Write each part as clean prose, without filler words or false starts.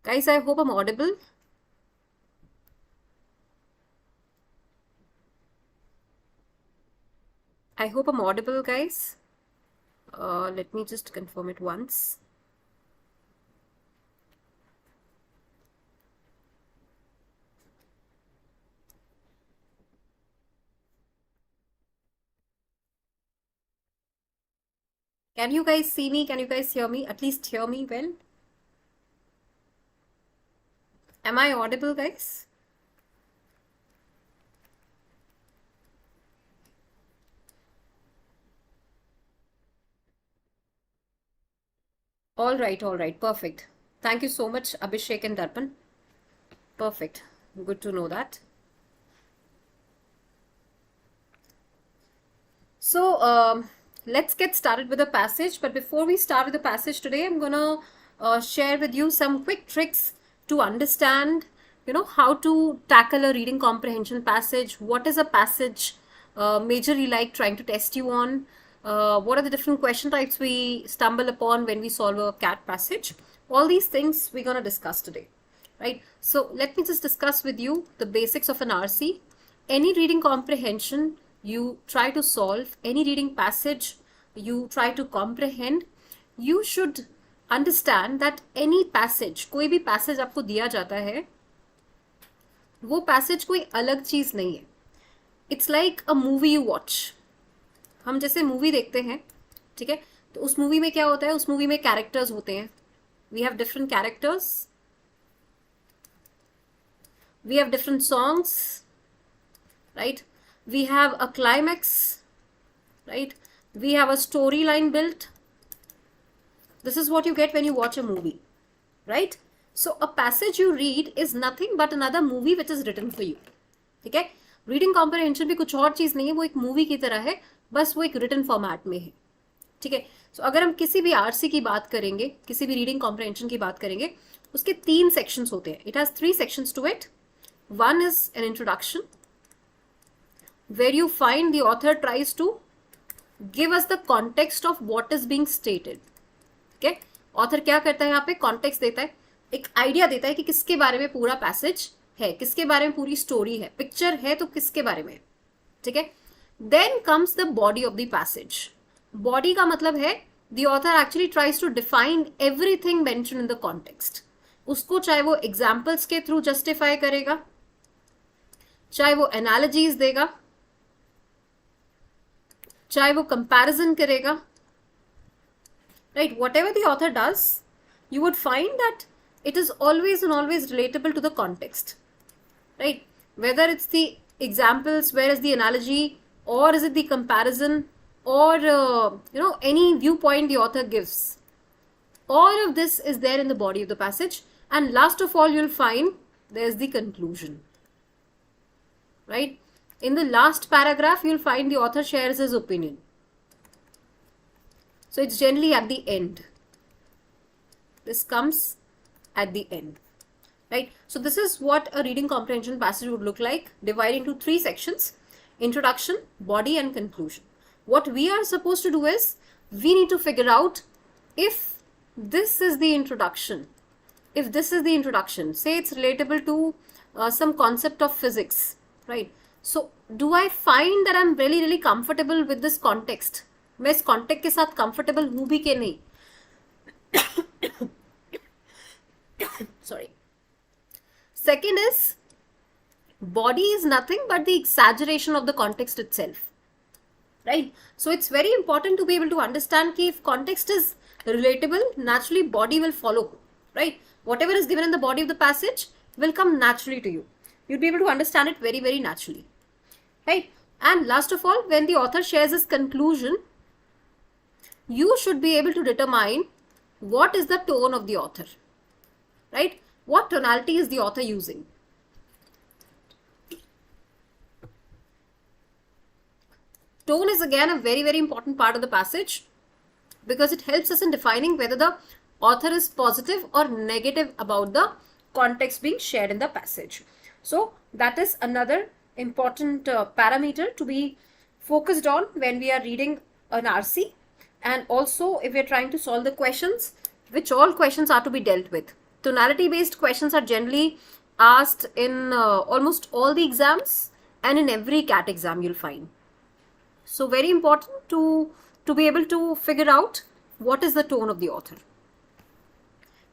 Guys, I hope I'm audible. I hope I'm audible, guys. Let me just confirm it once. Can you guys see me? Can you guys hear me? At least hear me well. Am I audible, guys? All right, perfect. Thank you so much, Abhishek and Darpan. Perfect. Good to know that. So, let's get started with the passage. But before we start with the passage today, I'm gonna share with you some quick tricks to understand, how to tackle a reading comprehension passage. What is a passage majorly like trying to test you on? What are the different question types we stumble upon when we solve a CAT passage? All these things we're gonna discuss today, right? So let me just discuss with you the basics of an RC. Any reading comprehension you try to solve, any reading passage you try to comprehend, you should understand that any passage, कोई भी passage आपको दिया जाता है, वो passage कोई अलग चीज नहीं है. It's like a movie you watch. हम जैसे मूवी देखते हैं, ठीक है, तो उस मूवी में क्या होता है, उस मूवी में कैरेक्टर्स होते हैं. We have different characters, we have different songs, right? We have a climax, right? We have a storyline built. This is what you get when you watch a movie, right? So a passage you read is nothing but another movie which is written for you. ठीक है, reading comprehension भी कुछ और चीज नहीं है, वो एक मूवी की तरह है, बस वो एक रिटन फॉर्मेट में है. ठीक है, सो अगर हम किसी भी आरसी की बात करेंगे, किसी भी रीडिंग कॉम्प्रहेंशन की बात करेंगे, उसके 3 सेक्शंस होते हैं. It has 3 sections to it. One is an introduction, where you find the author tries to give us the context of what is being stated. ठीक है, ऑथर क्या करता है यहाँ पे, कॉन्टेक्स्ट देता है, एक आइडिया देता है कि किसके बारे में पूरा पैसेज है, किसके बारे में पूरी स्टोरी है, पिक्चर है तो किसके बारे में. ठीक है, then comes the body of the passage. Body का मतलब है the author actually tries to define everything mention in the context. उसको चाहे वो एग्जाम्पल्स के थ्रू जस्टिफाई करेगा, चाहे वो एनालॉजीज देगा, चाहे वो कंपैरिजन करेगा, right? What ever the author does, you would find that it is always and always relatable to the context, right? Whether it's the examples, where is the analogy, or is it the comparison, or any viewpoint the author gives, all of this is there in the body of the passage. And last of all, you'll find there's the conclusion, right? In the last paragraph, you'll find the author shares his opinion. So it's generally at the end. This comes at the end, right? So this is what a reading comprehension passage would look like, divided into 3 sections: introduction, body, and conclusion. What we are supposed to do is, we need to figure out if this is the introduction. If this is the introduction, say it's relatable to some concept of physics, right? So do I find that I'm really comfortable with this context? मैं इस context के साथ comfortable हूँ भी कि नहीं? Sorry. Second is, body is nothing but the exaggeration of the context itself, right? So it's very important to be able to understand that if context is relatable, naturally body will follow, right? Whatever is given in the body of the passage will come naturally to you. You'll be able to understand it very naturally, right? And last of all, when the author shares his conclusion, you should be able to determine what is the tone of the author, right? What tonality is the author using? Tone is again a very important part of the passage, because it helps us in defining whether the author is positive or negative about the context being shared in the passage. So that is another important parameter to be focused on when we are reading an RC, and also if we are trying to solve the questions, which all questions are to be dealt with. Tonality based questions are generally asked in almost all the exams and in every CAT exam you'll find. So very important to be able to figure out what is the tone of the author.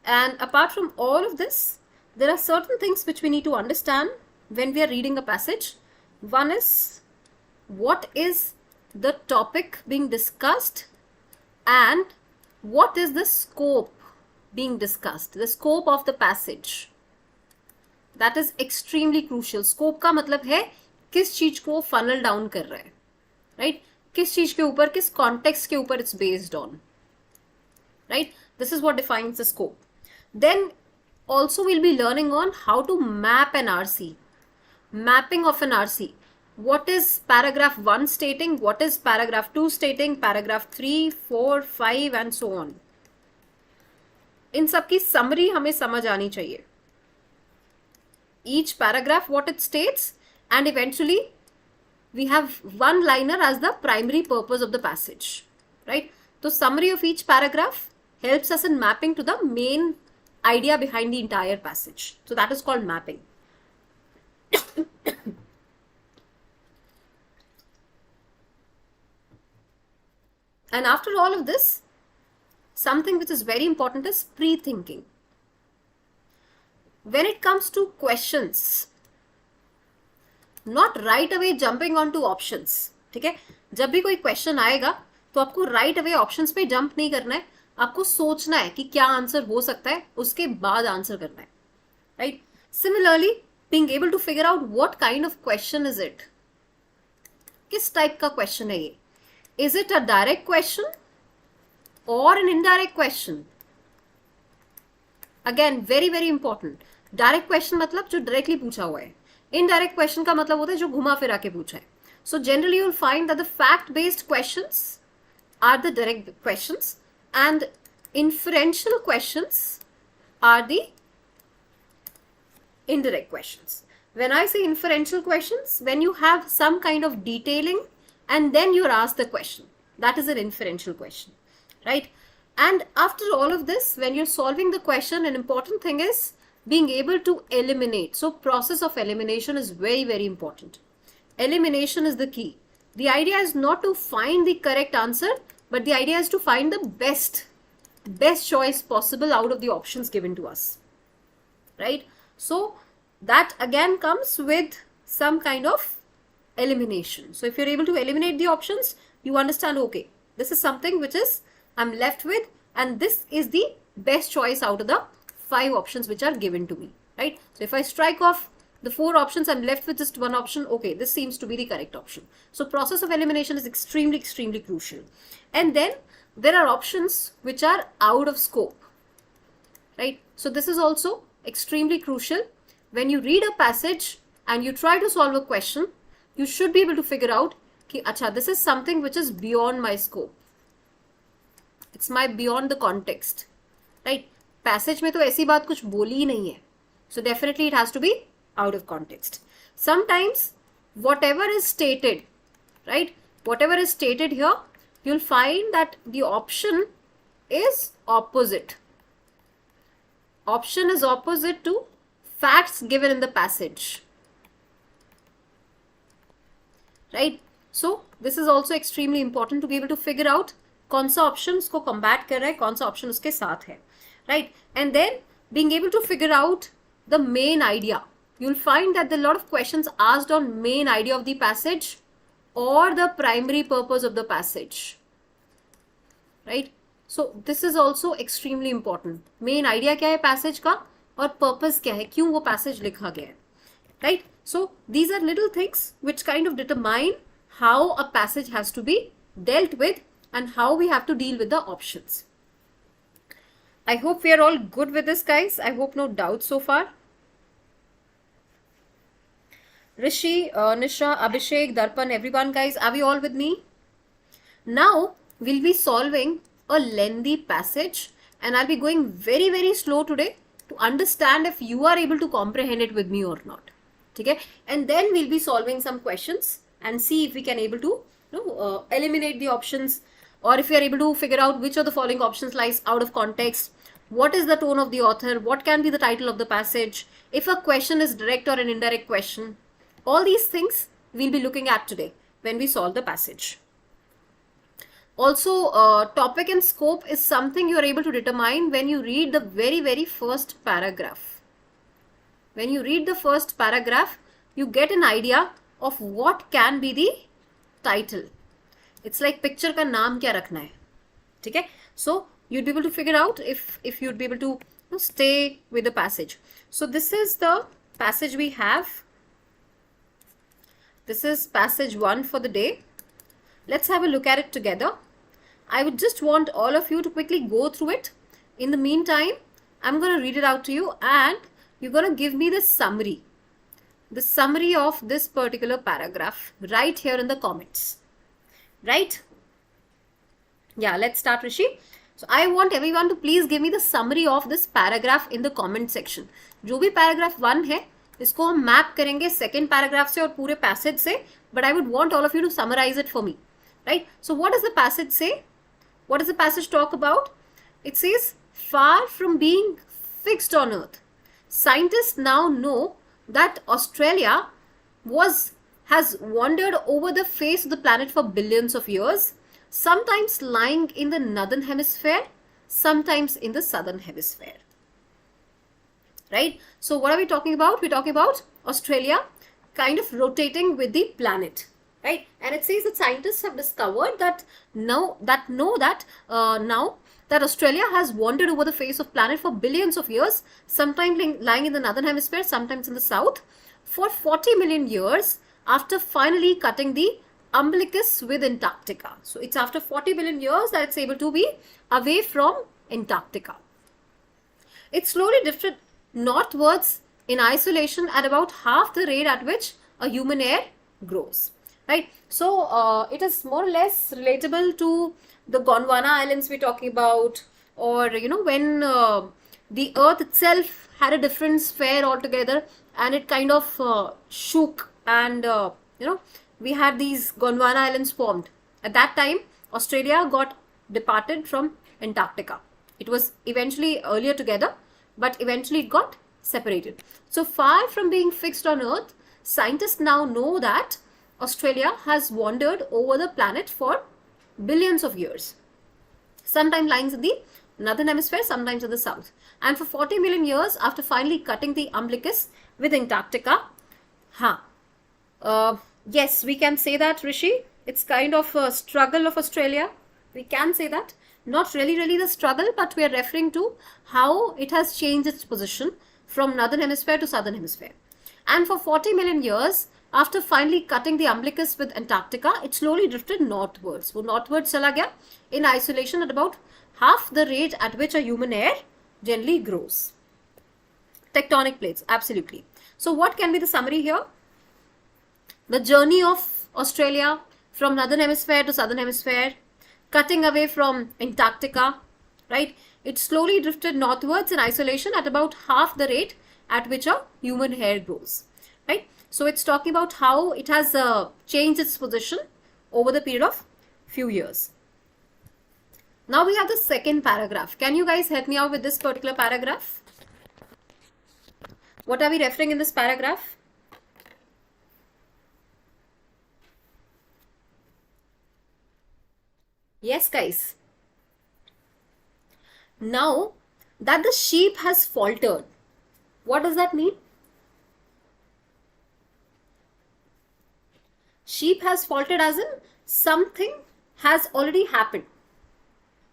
And apart from all of this, there are certain things which we need to understand when we are reading a passage. One is, what is the topic being discussed and what is the scope being discussed, the scope of the passage. That is extremely crucial. Scope का मतलब है किस चीज को funnel down कर रहा है, right? किस चीज के ऊपर, किस context के ऊपर it's based on, right? This is what defines the scope. Then also we'll be learning on how to map an RC. Mapping of an RC. What is paragraph 1 stating, what is paragraph 2 stating, paragraph 3, 4, 5 and so on. इन सब की summary हमें समझ आनी चाहिए. Each paragraph what it states, and eventually we have one liner as the primary purpose of the passage, right? So summary of each paragraph helps us in mapping to the main idea behind the entire passage. So that is called mapping. And after all of this, something which is very important is pre-thinking. When it comes to questions, not right away jumping onto options. ठीक है, जब भी कोई question आएगा तो आपको right away options पे jump नहीं करना है. आपको सोचना है कि क्या आंसर हो सकता है, उसके बाद आंसर करना है, right? Similarly, being able to figure out what kind of question is it. किस टाइप का क्वेश्चन है ये? Is it a direct question or an indirect question? Again, very very important. Direct question मतलब जो directly पूछा हुआ है. Indirect question का मतलब होता है जो घुमा फिरा के पूछा है. So generally you will find that the fact-based questions are the direct questions and inferential questions are the indirect questions. When I say inferential questions, when you have some kind of detailing and then you're asked the question, that is an inferential question, right? And after all of this, when you're solving the question, an important thing is being able to eliminate. So process of elimination is very, very important. Elimination is the key. The idea is not to find the correct answer, but the idea is to find the best choice possible out of the options given to us, right? So that again comes with some kind of elimination. So if you're able to eliminate the options, you understand, okay, this is something which is I'm left with, and this is the best choice out of the 5 options which are given to me, right? So if I strike off the 4 options, I'm left with just one option. Okay, this seems to be the correct option. So process of elimination is extremely, extremely crucial. And then there are options which are out of scope, right? So this is also extremely crucial. When you read a passage and you try to solve a question, you should be able to figure out कि अच्छा, this is something which is beyond my scope. It's my beyond the context, right? Passage में तो ऐसी बात कुछ बोली ही नहीं है. So definitely it has to be out of context. Sometimes whatever is stated, right? Whatever is stated here, you'll find that the option is opposite. Option is opposite to facts given in the passage, right? So this is also extremely important to be able to figure out कौन सा option उसको combat कर रहा है, कौन सा option उसके साथ है, right? And then being able to figure out the main idea. You'll find that there are a lot of questions asked on main idea of the passage or the primary purpose of the passage, right? So this is also extremely important. Main idea क्या है passage का और purpose क्या है, क्यों वो passage लिखा गया है, right? So these are little things which kind of determine how a passage has to be dealt with and how we have to deal with the options. I hope we are all good with this, guys. I hope no doubts so far. Rishi, Nisha, Abhishek, Darpan, everyone, guys, are we all with me? Now we'll be solving a lengthy passage and I'll be going very, very slow today to understand if you are able to comprehend it with me or not. Okay? And then we'll be solving some questions and see if we can able to eliminate the options, or if we are able to figure out which of the following options lies out of context, what is the tone of the author, what can be the title of the passage, if a question is direct or an indirect question. All these things we'll be looking at today when we solve the passage. Also, topic and scope is something you are able to determine when you read the very first paragraph. When you read the first paragraph, you get an idea of what can be the title. It's like picture का नाम क्या रखना है, ठीक है? So you'd be able to figure out if you'd be able to stay with the passage. So this is the passage we have. This is passage 1 for the day. Let's have a look at it together. I would just want all of you to quickly go through it. In the meantime, I'm going to read it out to you and you're going to give me the summary of this particular paragraph right here in the comments. Right? Yeah, let's start, Rishi. So I want everyone to please give me the summary of this paragraph in the comment section. जो भी paragraph 1 है, इसको हम map करेंगे second paragraph से और पूरे passage से, but I would want all of you to summarize it for me. Right? So what does the passage say? What does the passage talk about? It says, far from being fixed on Earth, scientists now know that Australia has wandered over the face of the planet for billions of years, sometimes lying in the northern hemisphere, sometimes in the southern hemisphere. Right? So what are we talking about? We're talking about Australia kind of rotating with the planet. Right? And it says that scientists have discovered that now that Australia has wandered over the face of planet for billions of years, sometimes lying in the northern hemisphere, sometimes in the south, for 40 million years after finally cutting the umbilicus with Antarctica. So it's after 40 billion years that it's able to be away from Antarctica. It slowly drifted northwards in isolation at about half the rate at which a human hair grows. Right? So it is more or less relatable to the Gondwana Islands we're talking about, or when the earth itself had a different sphere altogether and it kind of shook and we had these Gondwana Islands formed. At that time, Australia got departed from Antarctica. It was eventually earlier together, but eventually it got separated. So far from being fixed on Earth, scientists now know that Australia has wandered over the planet for billions of years. Sometimes lying in the northern hemisphere, sometimes in the south. And for 40 million years after finally cutting the umbilicus with Antarctica. Yes, we can say that, Rishi. It's kind of a struggle of Australia. We can say that. Not really the struggle, but we are referring to how it has changed its position from northern hemisphere to southern hemisphere. And for 40 million years, after finally cutting the umbilicus with Antarctica, it slowly drifted northwards. So northwards chala gaya in isolation at about half the rate at which a human hair generally grows. Tectonic plates, absolutely. So what can be the summary here? The journey of Australia from northern hemisphere to southern hemisphere, cutting away from Antarctica, right? It slowly drifted northwards in isolation at about half the rate at which a human hair grows, right? So it's talking about how it has changed its position over the period of few years. Now we have the second paragraph. Can you guys help me out with this particular paragraph? What are we referring in this paragraph? Yes, guys. Now that the sheep has faltered, what does that mean? Sheep has faltered as in something has already happened.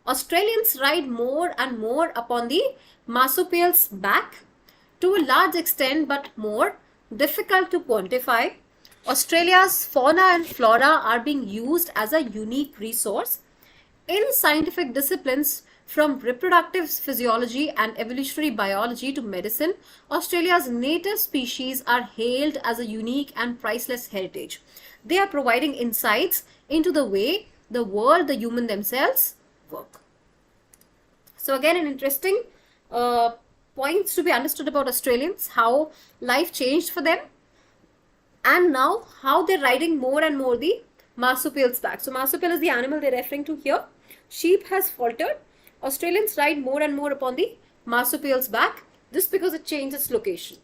Australians ride more and more upon the marsupial's back to a large extent, but more difficult to quantify. Australia's fauna and flora are being used as a unique resource in scientific disciplines from reproductive physiology and evolutionary biology to medicine. Australia's native species are hailed as a unique and priceless heritage. They are providing insights into the way the world, the human themselves work. So again, an interesting points to be understood about Australians, how life changed for them, and now how they're riding more and more the marsupial's back. So marsupial is the animal they're referring to here. Sheep has faltered. Australians ride more and more upon the marsupials back just because it changed its location.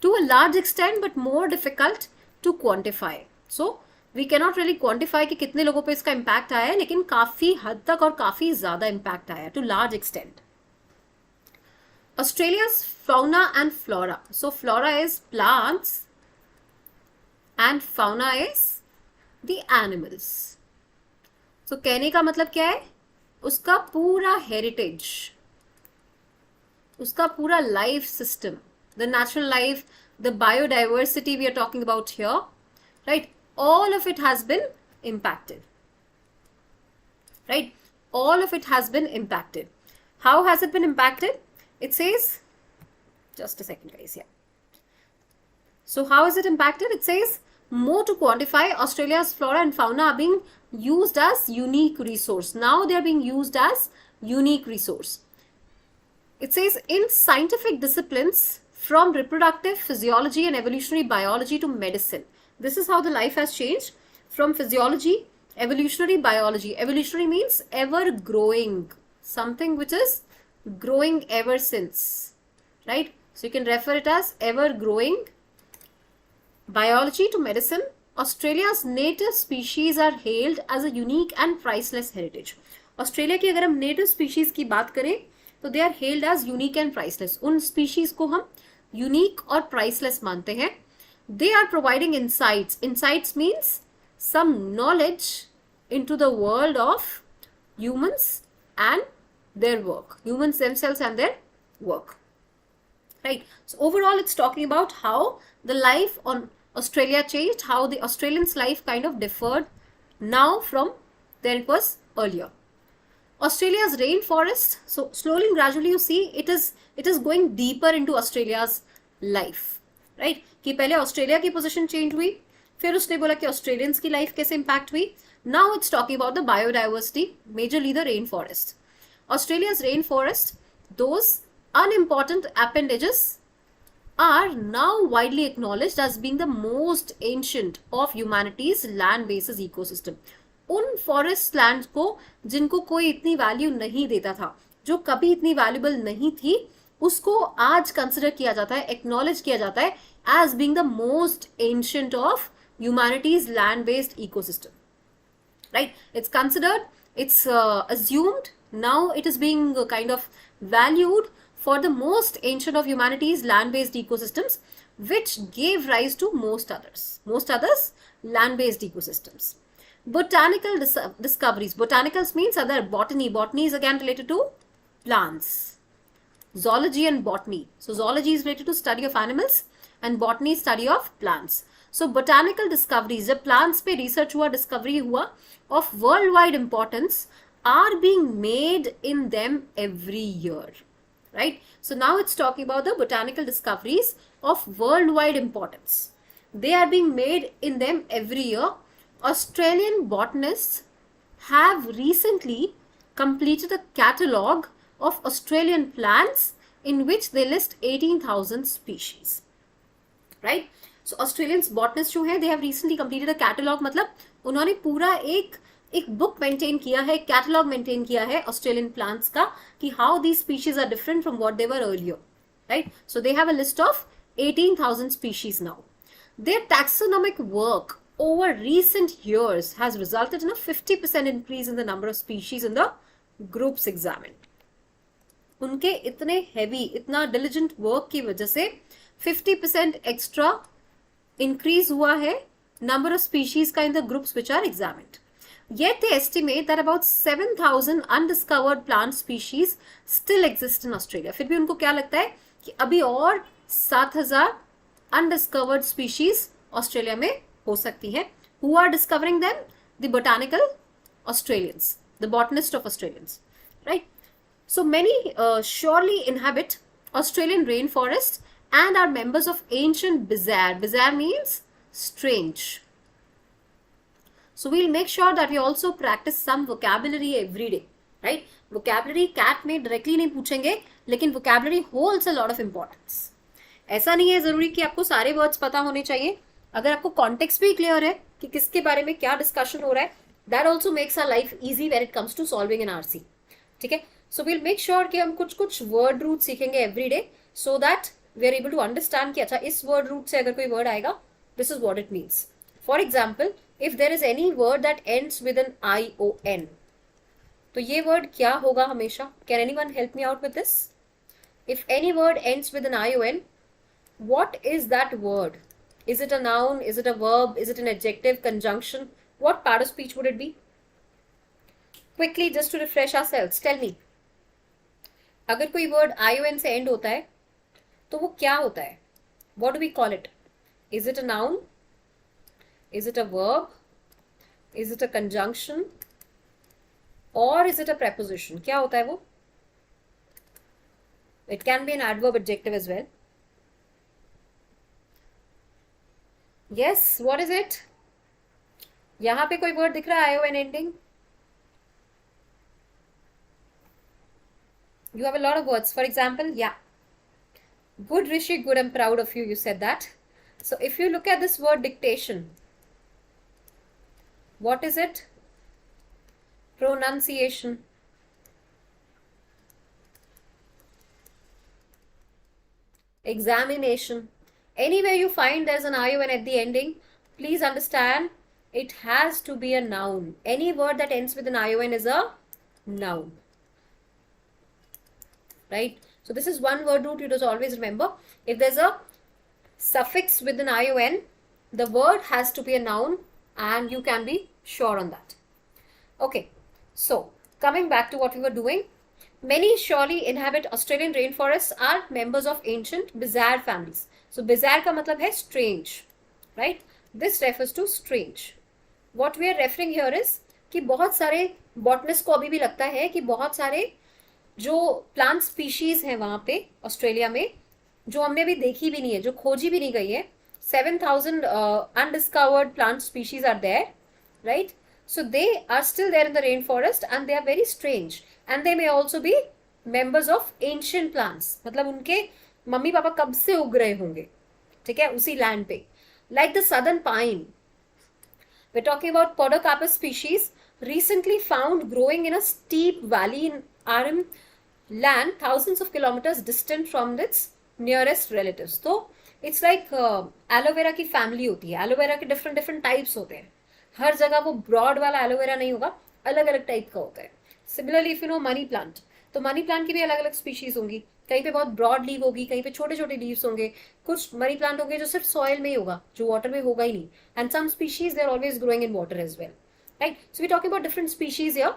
To a large extent, but more difficult to quantify. So we cannot really quantify कि कितने लोगों पे इसका impact आया है, लेकिन काफी हद तक और काफी ज़्यादा impact आया to large extent. Australia's fauna and flora. So flora is plants and fauna is the animals. So कहने का मतलब क्या है? उसका पूरा heritage, उसका पूरा life system, the natural life, the biodiversity we are talking about here, right? All of it has been impacted, right? All of it has been impacted. How has it been impacted? It says, just a second guys, yeah. So how is it impacted? It says, more to quantify, Australia's flora and fauna are being used as unique resource. Now they are being used as unique resource. It says in scientific disciplines from reproductive physiology and evolutionary biology to medicine. This is how the life has changed from physiology, evolutionary biology. Evolutionary means ever growing, something which is growing ever since, right? So you can refer it as ever growing. Biology to medicine. Australia's native species are hailed as a unique and priceless heritage. Australia की अगर हम native species की बात करें तो they are hailed as unique and priceless. उन species को हम unique और priceless मानते हैं. They are providing insights. Insights means some knowledge into the world of humans and their work. Humans themselves and their work. Right. So overall it's talking about how the life on Australia changed, how the Australians' life kind of differed now from than it was earlier. Australia's rainforest, so slowly and gradually you see it is going deeper into Australia's life, right? कि पहले Australia की position change हुई, फिर उसने बोला कि Australians की life कैसे इम्पैक्ट हुई. Now it's talking about the biodiversity, majorly the rain forest. Australia's rainforest, those unimportant appendages are now widely acknowledged as being the most ancient of humanity's land-based ecosystem. उन forest land को जिनको कोई इतनी value नहीं देता था, जो कभी इतनी वैल्यूबल नहीं थी, उसको आज कंसिडर किया जाता है, एक्नॉलेज किया जाता है as being the most ancient of humanities land based ecosystem, right? It's considered, it's assumed, now it is being kind of valued for the most ancient of humanity's land-based ecosystems, which gave rise to most others land-based ecosystems. Botanical discoveries. Botanicals means other botany. Botany is again related to plants. Zoology and botany. So zoology is related to study of animals and botany study of plants. So botanical discoveries, जब plants पे research हुआ, discovery हुआ of worldwide importance are being made in them every year, right? So now it's talking about the botanical discoveries of worldwide importance. They are being made in them every year. Australian botanists have recently completed a catalogue of Australian plants in which they list 18,000 species, right? So Australian botanists जो हैं, they have recently completed a catalogue, मतलब उन्होंने पूरा एक book maintain किया है, catalogue maintain किया है ऑस्ट्रेलियन प्लांट्स का, कि how these species are different from what they were earlier, right? So they have a list of 18,000 species now. Their taxonomic work over recent years has resulted in a 50% increase in the number of species in the groups examined. उनके इतने heavy, इतना diligent work की वजह से 50% extra increase हुआ है number of species का in the groups which are examined. Yet they estimate that about 7,000 undiscovered plant species still exist in Australia. फिर भी उनको क्या लगता है कि अभी और 7,000 undiscovered species ऑस्ट्रेलिया में हो सकती हैं. Who are discovering them? The botanical Australians, the botanist of Australians, right? So many surely inhabit Australian rainforest and are members of ancient bizarre. Bizarre means strange. So we'll make sure that we also practice some vocabulary every day, right? Vocabulary CAT में directly नहीं पूछेंगे, लेकिन vocabulary holds a lot of importance. ऐसा नहीं है जरूरी कि आपको सारे words पता होने चाहिए. अगर आपको context भी clear है कि किसके बारे में क्या discussion हो रहा है, that also makes our life easy when it comes to solving an RC. ठीक है? सो विल मेक श्योर कि हम कुछ कुछ वर्ड रूट सीखेंगे every day, so that we are able to understand कि अच्छा इस वर्ड रूट से अगर कोई वर्ड आएगा, this is what it means. For example, if there is any word that ends with an ION, तो ये वर्ड क्या होगा हमेशा? Can anyone help me out with this? If any word ends with an ION, what is that word? Is it a noun? Is it a verb? Is it an adjective, conjunction? What part of speech would it be? Quickly, just to refresh ourselves, tell me. अगर कोई word ION से end होता है, तो वो क्या होता है? What do we call it? Is it a noun? Is it a verb? Is it a conjunction? Or is it a preposition? क्या होता है वो? It can be an adverb, adjective as well. Yes, what is it? यहां पे कोई word दिख रहा है ION ending? You have a lot of words. For example, yeah. Good, Rishi, good. I'm proud of you. You said that. So if you look at this word dictation, what is it? Pronunciation. Examination. Anywhere you find there's an ION at the ending, please understand it has to be a noun. Any word that ends with an ION is a noun. Right? So this is one word root you just always remember. If there's a suffix with an ION, the word has to be a noun, and you can be sure on that. Okay, so coming back to what we were doing, many surely inhabit Australian rainforests are members of ancient bizarre families. So bizarre का मतलब है strange, right? This refers to strange. What we are referring here is कि बहुत सारे botanists को अभी भी लगता है कि बहुत सारे जो प्लांट स्पीशीज हैं वहां पे ऑस्ट्रेलिया में, जो हमने अभी देखी भी नहीं है, जो खोजी भी नहीं गई है, 7,000 undiscovered plant species are there, right? So they are still there in the rainforest and they are very strange and they may also be members of ancient plants. मतलब उनके मम्मी पापा कब से उग रहे होंगे, ठीक है, उसी लैंड पे. Like the southern pine, we're talking about Podocarpus species recently found growing in a steep valley in Aram land thousands of kilometers distant from its nearest relatives. तो it's like एलोवेरा की family होती है. Aloe vera के different different types होते हैं. हर जगह वो broad वाला एलोवेरा नहीं होगा, अलग अलग टाइप का होता है. Similarly if you know money plant, तो मनी प्लांट की भी अलग अलग स्पीशीज होंगी. कहीं पे बहुत ब्रॉड लीव होगी, कहीं पे छोटे छोटे लीव्स होंगे. कुछ मनी प्लांट होंगे जो सिर्फ सॉइल में ही होगा, जो वाटर में होगा ही नहीं. And some species they are always growing in water as well, right? So we're talking about different species here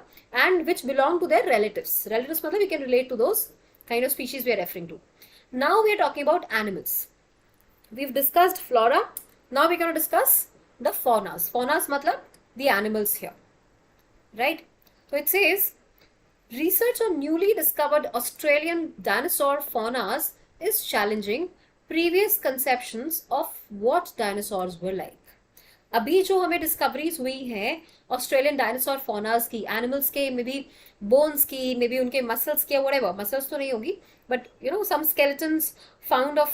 and which belong to their relatives. Relatives matlab we can relate to those kind of species we are referring to. Now we are talking about animals. We've discussed flora. Now we're going to discuss the faunas. Faunas matlab the animals here, right? So it says research on newly discovered Australian dinosaur faunas is challenging previous conceptions of what dinosaurs were like. अभी जो हमें discoveries हुई हैं Australian dinosaur फौनास की, animals के, may be bones की, maybe उनके muscles के, व्हाटएवर, मसल्स तो नहीं होगी, but you know some skeletons found of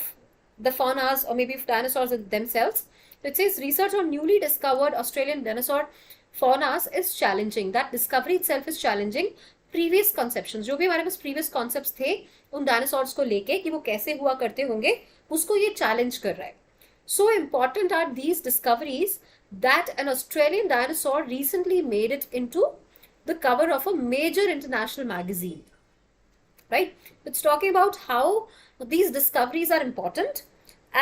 the faunas और maybe dinosaurs themselves. It says research on newly discovered Australian dinosaur faunas is challenging. That discovery itself is challenging previous conceptions. जो भी हमारे पास previous concepts थे उन dinosaurs को लेके कि वो कैसे हुआ करते होंगे, उसको ये चैलेंज कर रहा है. So important are these discoveries that an Australian dinosaur recently made it into the cover of a major international magazine, right? It's talking about how these discoveries are important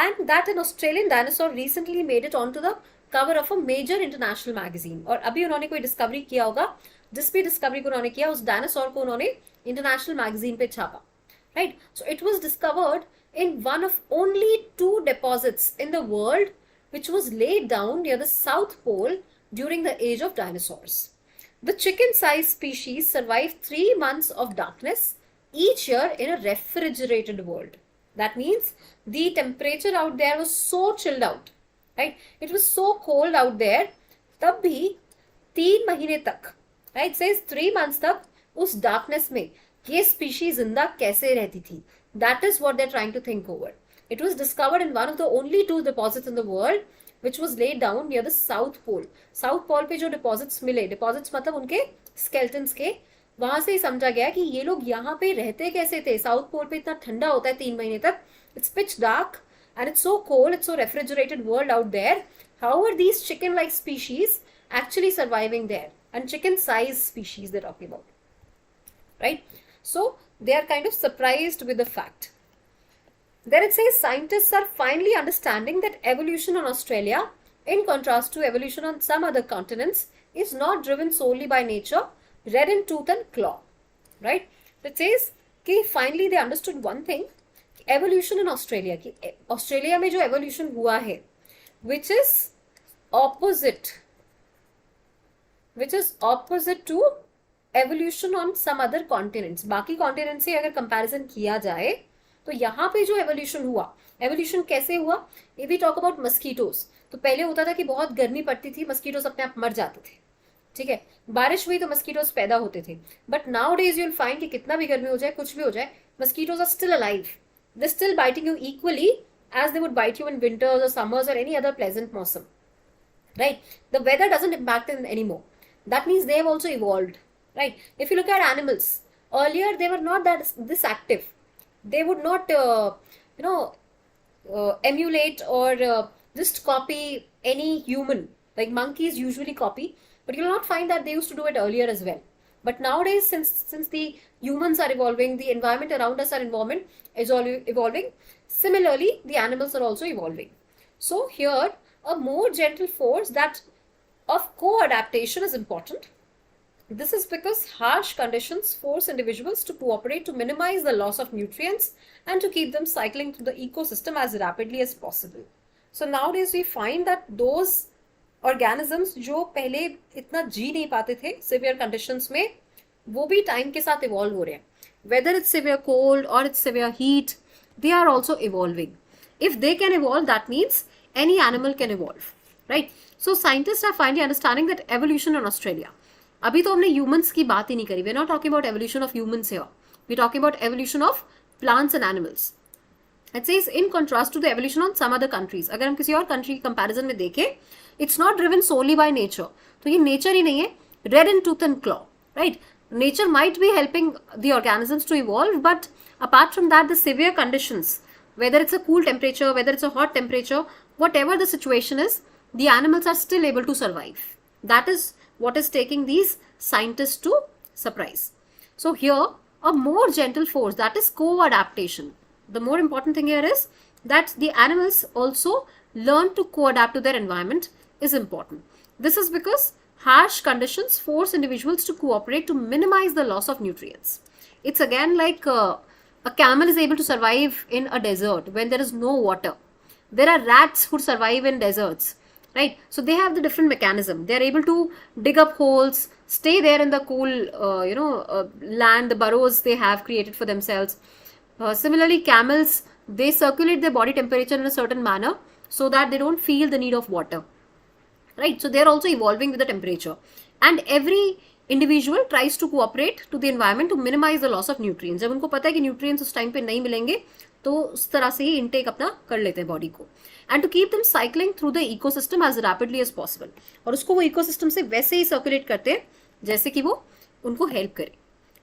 and that an Australian dinosaur recently made it onto the cover of a major international magazine. और अभी उन्होंने कोई discovery किया होगा, जिस भी discovery को उन्होंने किया उस डायनासोर को उन्होंने इंटरनेशनल मैगजीन पे छापा, right? So it was discovered in one of only 2 deposits in the world which was laid down near the South Pole during the age of dinosaurs. The chicken-sized species survived 3 months of darkness each year in a refrigerated world. That means the temperature out there was so chilled out, right? It was so cold out there. तब भी 3 महीने तक, right? Says 3 months तक उस darkness में ये species जिंदा कैसे रहती थी? That is what they're trying to think over. It was discovered in one of the only 2 deposits in the world which was laid down near the South Pole. South Pole पे जो deposits मिले, deposits मतलब उनके skeletons के वहां से ही समझा गया कि ये लोग यहाँ पे रहते कैसे थे. साउथ पोल पे इतना ठंडा होता है 3 महीने तक. It's pitch dark and it's so cold, it's so refrigerated world out there. How are these chicken like species actually surviving there? And chicken size species they're talking about, right? So they are kind of surprised with the fact. Then it says scientists are finally understanding that evolution on Australia, in contrast to evolution on some other continents, is not driven solely by nature, red in tooth and claw, right? It says कि finally they understood one thing, evolution in Australia, कि Australia में जो evolution हुआ है, which is opposite to evolution on some other continents. बाकी continents से अगर comparison किया जाए तो यहाँ पे जो एवोल्यूशन हुआ, एवोल्यूशन कैसे हुआ? If we talk about mosquitoes, तो पहले होता था कि बहुत गर्मी पड़ती थी, मस्कीटोज अपने आप मर जाते थे, ठीक है, बारिश हुई तो मस्कीटोज पैदा होते थे. But now days you will find कि कितना भी गर्मी हो जाए, कुछ भी हो जाए, mosquitoes are still alive. They still biting you equally as they would bite you in winters और समर्स और एनी अदर प्लेजेंट मौसम, right? The weather doesn't impact them anymore. That means they have also evolved, right? If you look at animals, earlier they were not that this active. They would not emulate or just copy any human, like monkeys usually copy, but you will not find that they used to do it earlier as well. But nowadays, since the humans are evolving, the environment around us is evolving. Similarly, the animals are also evolving. So here a more gentle force that of co-adaptation is important. This is because harsh conditions force individuals to cooperate to minimize the loss of nutrients and to keep them cycling through the ecosystem as rapidly as possible. So nowadays we find that those organisms जो पहले इतना जी नहीं पाते थे severe conditions में, वो भी time के साथ evolve हो रहे हैं. Whether it's severe cold or it's severe heat, they are also evolving. If they can evolve, that means any animal can evolve, right? So scientists are finally understanding that evolution in Australia. अभी तो हमने humans की बात ही नहीं करी. We are not talking about evolution of humans here, we talking about evolution of plants and animals. It says in contrast to the evolution on some other countries. अगर हम किसी और कंट्री की कंपैरिजन में देखें, it's not driven solely by nature. तो ये nature ही नहीं है. Red in tooth and claw, right? Nature might be helping the organisms to evolve, but apart from that the severe conditions, whether it's a cool temperature, whether it's a hot temperature, whatever the situation is, the animals are still able to survive. That is what is taking these scientists to surprise. So here a more gentle force, that is co-adaptation. The more important thing here is that the animals also learn to co-adapt to their environment is important. This is because harsh conditions force individuals to cooperate to minimize the loss of nutrients. It's again like a camel is able to survive in a desert when there is no water. There are rats who survive in deserts, right? So they have the different mechanism. They are able to dig up holes, stay there in the cool, land, the burrows they have created for themselves. Similarly, camels, they circulate their body temperature in a certain manner so that they don't feel the need of water, right? So they are also evolving with the temperature. And every individual tries to cooperate to the environment to minimize the loss of nutrients. जब उनको पता है कि nutrients उस time पे नहीं मिलेंगे, तो उस तरह से ही intake अपना कर लेते हैं body को. And to keep them cycling through the ecosystem as rapidly as possible. और उसको वो ecosystem से वैसे ही circulate करते हैं जैसे कि वो उनको help करे,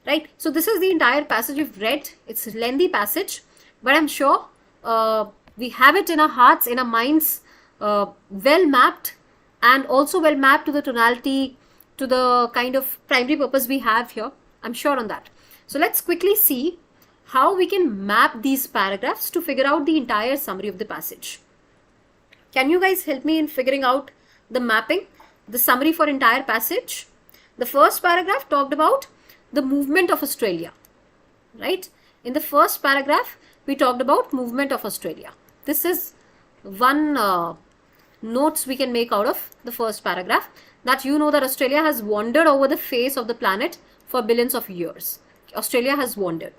right? So this is the entire passage we've read. It's a lengthy passage, but I'm sure we have it in our hearts, in our minds, well mapped, and also well mapped to the tonality, to the kind of primary purpose we have here. I'm sure on that. So let's quickly see how we can map these paragraphs to figure out the entire summary of the passage. Can you guys help me in figuring out the mapping, the summary for entire passage? The first paragraph talked about the movement of Australia, right? In the first paragraph, we talked about movement of Australia. This is one notes we can make out of the first paragraph, that you know that Australia has wandered over the face of the planet for billions of years. Australia has wandered.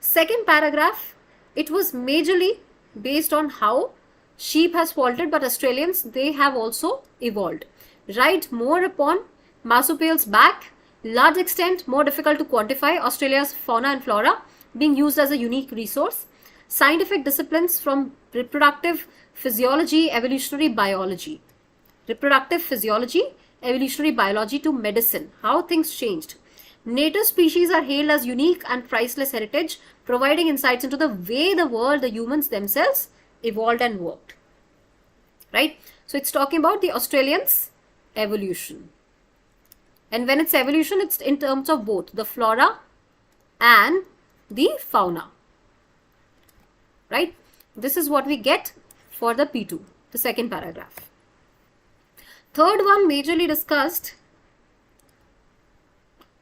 Second paragraph, it was majorly based on how sheep has faltered, but Australians, they have also evolved. Ride more upon marsupials' back, large extent, more difficult to quantify, Australia's fauna and flora being used as a unique resource. Scientific disciplines from reproductive physiology, evolutionary biology. Reproductive physiology, evolutionary biology to medicine, how things changed. Native species are hailed as unique and priceless heritage, providing insights into the way the world, the humans themselves evolved and worked. Right? So it's talking about the Australians' evolution. And when it's evolution, it's in terms of both the flora and the fauna. Right? This is what we get for the P2, the second paragraph. Third one majorly discussed.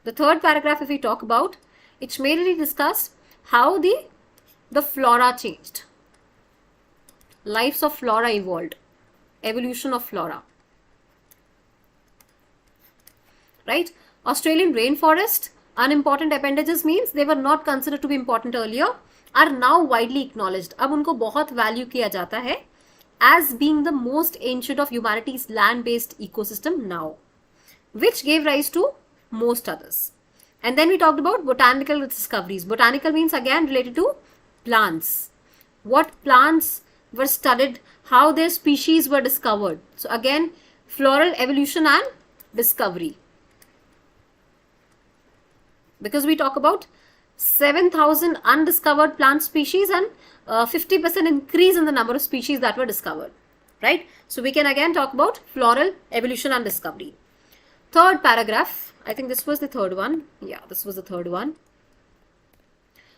The third paragraph, if we talk about, it's mainly discussed how the flora changed. Lives of flora evolved. Evolution of flora. Right? Australian rainforest, unimportant appendages means they were not considered to be important earlier, are now widely acknowledged. अब उनको बहुत value किया जाता है as being the most ancient of humanity's land-based ecosystem now, which gave rise to most others. And then we talked about botanical discoveries. Botanical means again related to plants. What plants were studied, how their species were discovered. So again, floral evolution and discovery. Because we talk about 7,000 undiscovered plant species and 50% increase in the number of species that were discovered. Right? So we can again talk about floral evolution and discovery. Third paragraph, I think this was the third one. Yeah, this was the third one.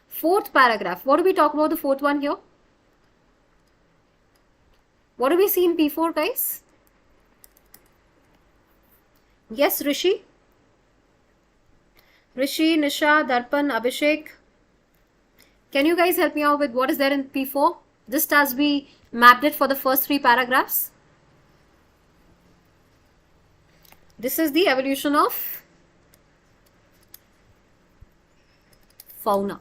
Fourth paragraph, what do we talk about the fourth one here? What do we see in P4, guys? Yes, Rishi? Rishi, Nisha, Darpan, Abhishek. Can you guys help me out with what is there in P4? Just as we mapped it for the first three paragraphs. This is the evolution of fauna.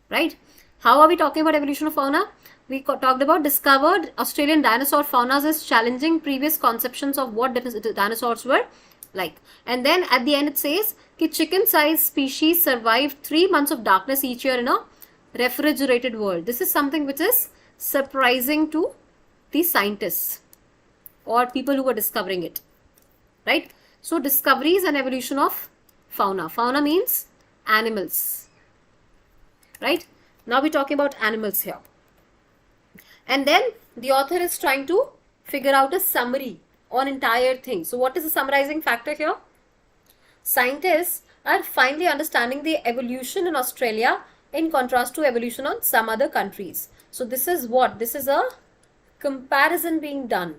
Right? How are we talking about evolution of fauna? We talked about discovered Australian dinosaur faunas as challenging previous conceptions of what dinosaurs were like. And then at the end it says that chicken-sized species survived 3 months of darkness each year in a refrigerated world. This is something which is surprising to the scientists or people who were discovering it. Right? So discoveries and evolution of fauna. Fauna means animals. Right? Now we're talking about animals here. And then the author is trying to figure out a summary on entire thing. So what is the summarizing factor here? Scientists are finally understanding the evolution in Australia in contrast to evolution on some other countries. So this is what? This is a comparison being done.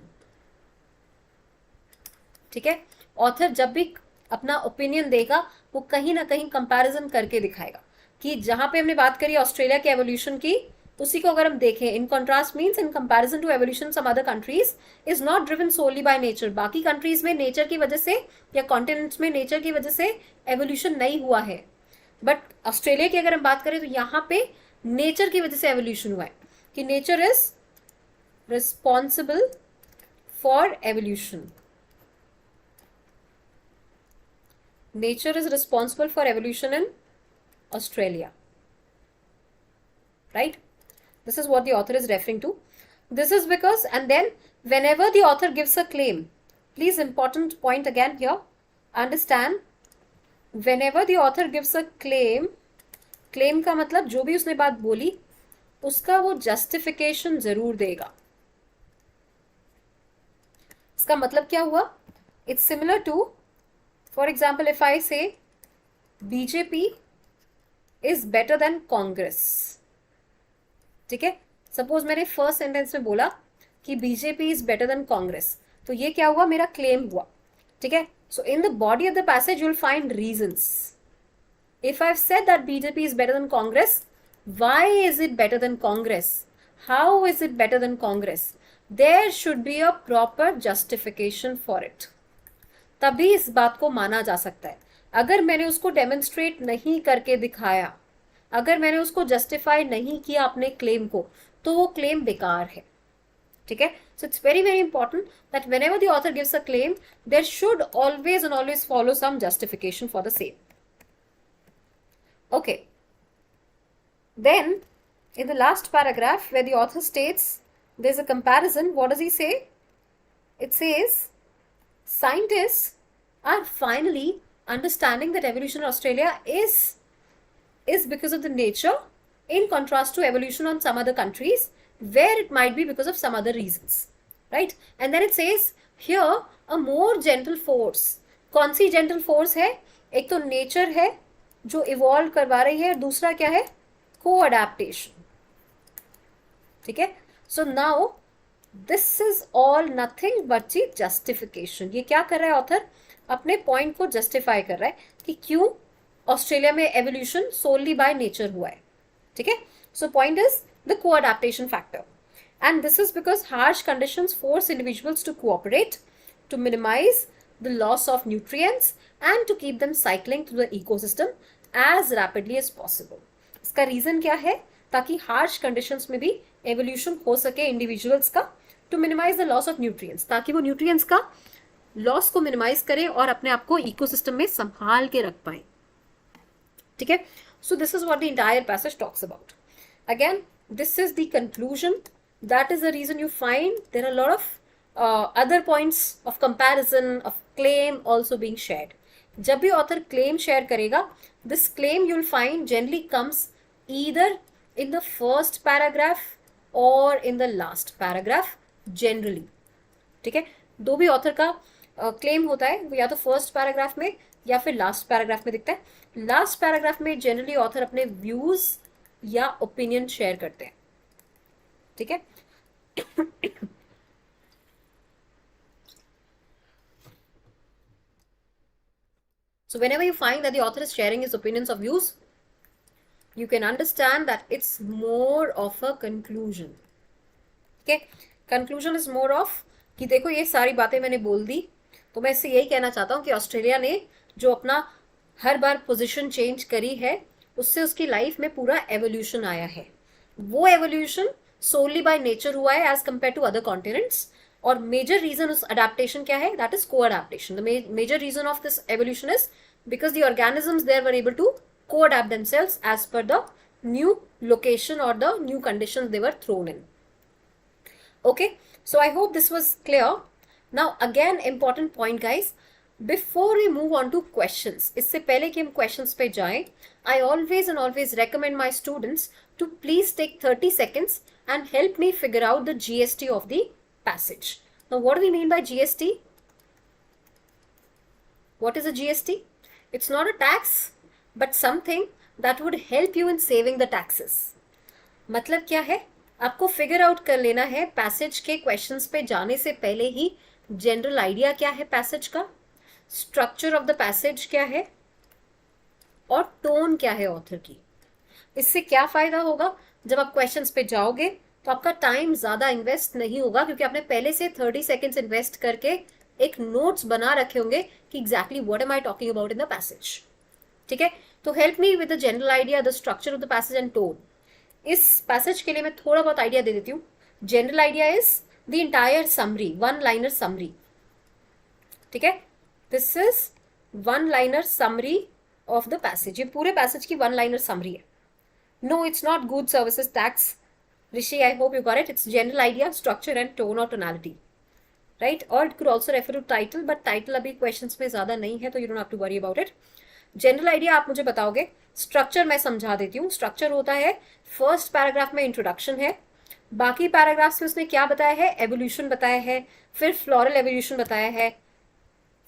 ठीक है? Author जब भी अपना opinion देगा वो कहीं ना कहीं comparison करके दिखाएगा कि जहाँ पे हमने बात करी ऑस्ट्रेलिया के evolution की, उसी को अगर हम देखें, in contrast means in comparison to evolution some other countries is not driven solely by nature. बाकी countries में nature की वजह से या continents में nature की वजह से evolution नहीं हुआ है, but ऑस्ट्रेलिया की अगर हम बात करें तो यहाँ पे nature की वजह से evolution हुआ है कि nature is responsible for evolution. Nature is responsible for evolution in Australia. Right? This is what the author is referring to. This is because, and then whenever the author gives a claim, please important point again here, understand, whenever the author gives a claim, claim का मतलब जो भी उसने बात बोली उसका वो justification जरूर देगा. इसका मतलब क्या हुआ? It's similar to, for example, if I say BJP is better than Congress. ठीक है? सपोज मैंने फर्स्ट सेंटेंस में बोला कि BJP is better than Congress, तो ये क्या हुआ? मेरा क्लेम हुआ. ठीक है? So in the body of the passage you will find reasons. If I have said that BJP is better than Congress, why is it better than Congress? How is it better than Congress? There should be a proper justification for it. तभी इस बात को माना जा सकता है. अगर मैंने उसको डेमोन्स्ट्रेट नहीं करके दिखाया, अगर मैंने उसको जस्टिफाई नहीं किया अपने क्लेम को, तो वो क्लेम बेकार है. ठीक है? So it's very very important that whenever the author gives a claim there should always and always follow some justification for the same. Okay, then in the last paragraph where the author states there's a comparison, what does he say? It says scientists are finally understanding that evolution in Australia is because of the nature, in contrast to evolution on some other countries where it might be because of some other reasons, right? And then it says here a more gentle force. कौन सी gentle force है? एक तो nature है जो evolve करवा रही है, दूसरा क्या है? Co-adaptation. ठीक है? So now this is all nothing but the justification. ये क्या कर रहा है ऑथर? अपने पॉइंट को जस्टिफाई कर रहा है कि क्यों ऑस्ट्रेलिया में एवोल्यूशन सोलली बाय नेचर हुआ है. ठीक है? So point is the co adaptation factor, and this is because harsh conditions force individuals to cooperate to minimize the loss of nutrients and to keep them cycling through the ecosystem as rapidly as possible. इसका reason क्या है? ताकि harsh conditions में भी evolution हो सके individuals का, to minimize the loss of nutrients, ताकि वो न्यूट्रिएंट्स का लॉस को मिनिमाइज करें और अपने आप को इकोसिस्टम में संभाल के रख पाए. ठीक है? So this is what the entire passage talks about. Again, this is the conclusion. That is the reason you find there are a lot of other points of comparison, of claim also being shared. जब भी author claim share करेगा, this claim you'll find generally comes either in the first paragraph or in the last paragraph generally. ठीक है? दो भी author का claim होता है, वो या तो first paragraph में या फिर लास्ट पैराग्राफ में दिखता है. लास्ट पैराग्राफ में जनरली ऑथर अपने व्यूज या ओपिनियन शेयर करते हैं. ठीक है? So whenever you find that the author is sharing his opinions or views, you can understand that it's more of a conclusion. Okay? Conclusion is more of कि देखो ये सारी बातें मैंने बोल दी, तो मैं इससे यही कहना चाहता हूँ कि ऑस्ट्रेलिया ने जो अपना हर बार पोजीशन चेंज करी है, उससे उसकी लाइफ में पूरा एवोल्यूशन आया है. वो एवोल्यूशन सोलली बाय नेचर हुआ है as compared to other continents. और मेजर रीजन उस अडेप्टेशन क्या है? दैट इज को adaptation. The major reason of this evolution is because the organisms there were able to को adapt themselves as per the new location और the new conditions they were thrown in. Okay, so I hope this was clear. Now again important point guys, before we move on to questions, इससे पहले कि हम questions पे जाएं, I always recommend my students to please take 30 seconds and help me figure out the GST of the passage. Now what do we mean by GST? What is a GST? It's not a tax but something that would help you in saving the taxes. मतलब क्या है? आपको figure out कर लेना है passage के questions पे जाने से पहले ही जनरल आइडिया क्या है पैसेज का, स्ट्रक्चर ऑफ द पैसेज क्या है और टोन क्या है ऑथर की. इससे क्या फायदा होगा? जब आप क्वेश्चंस पे जाओगे तो आपका टाइम ज्यादा इन्वेस्ट नहीं होगा, क्योंकि आपने पहले से 30 सेकेंड्स इन्वेस्ट करके एक नोट्स बना रखे होंगे कि exactly what am I talking about in the passage. ठीक है? तो help me with the general idea, the structure of the passage and tone. इस पैसेज के लिए मैं थोड़ा बहुत आइडिया दे देती हूँ. General idea is the entire summary, one liner summary. ठीक है? This is one liner summary of the passage. ये पूरे पैसेज की वन लाइनर समरी है. No, it's not good services tax. Rishi, I hope you got it. It's general idea, structure and tone और tonality, right? और it could also refer to title, but title अभी questions में ज्यादा नहीं है, तो you don't have to worry about it. General idea आप मुझे बताओगे. स्ट्रक्चर मैं समझा देती हूँ. स्ट्रक्चर होता है फर्स्ट पैराग्राफ में इंट्रोडक्शन है, बाकी पैराग्राफ्स में उसने क्या बताया है? एवोल्यूशन बताया है, फिर फ्लोरल एवोल्यूशन बताया है,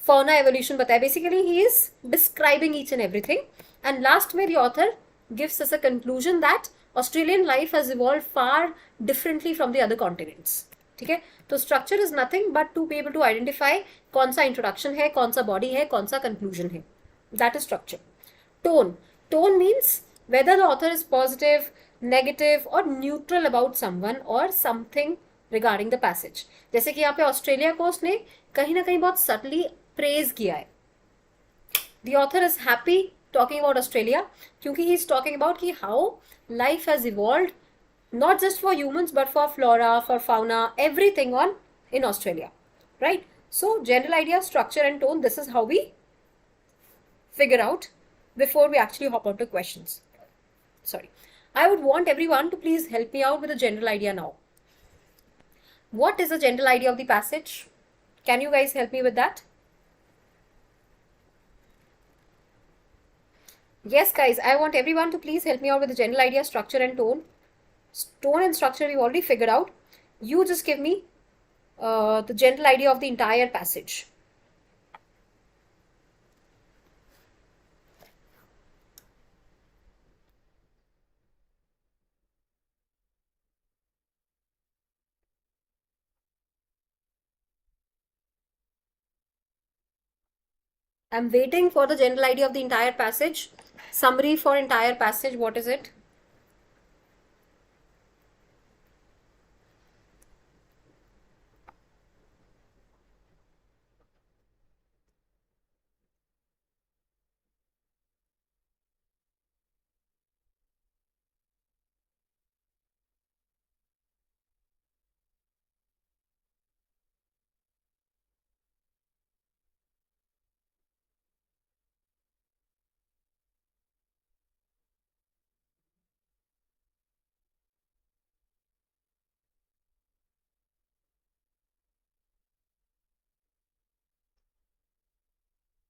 फौना एवोल्यूशन बताया. Basically he is describing each and everything, and last में the author gives us a conclusion that Australian life has evolved far differently from the other continents. ठीक है? तो structure is nothing but to be able to identify कौन सा introduction है, कौन सा body है, कौन सा कंक्लूजन है. That is structure. Tone. Tone means whether the author is positive, negative or neutral about someone or something regarding the passage. जैसे कि यहाँ पे ऑस्ट्रेलिया को उसने कहीं ना कहीं बहुत subtly praise किया है. The author is happy talking about Australia क्योंकि he is talking about कि how life has evolved not just for humans but for flora, for fauna, everything on in Australia, right? So general idea, structure and tone, this is how we figure out before we actually hop on to questions. Sorry. I would want everyone to please help me out with a general idea now. What is the general idea of the passage? Can you guys help me with that? Yes, guys, I want everyone to please help me out with the general idea, structure, and tone. Tone and structure we've already figured out. You just give me the general idea of the entire passage. I'm waiting for the general idea of the entire passage. Summary for entire passage, what is it?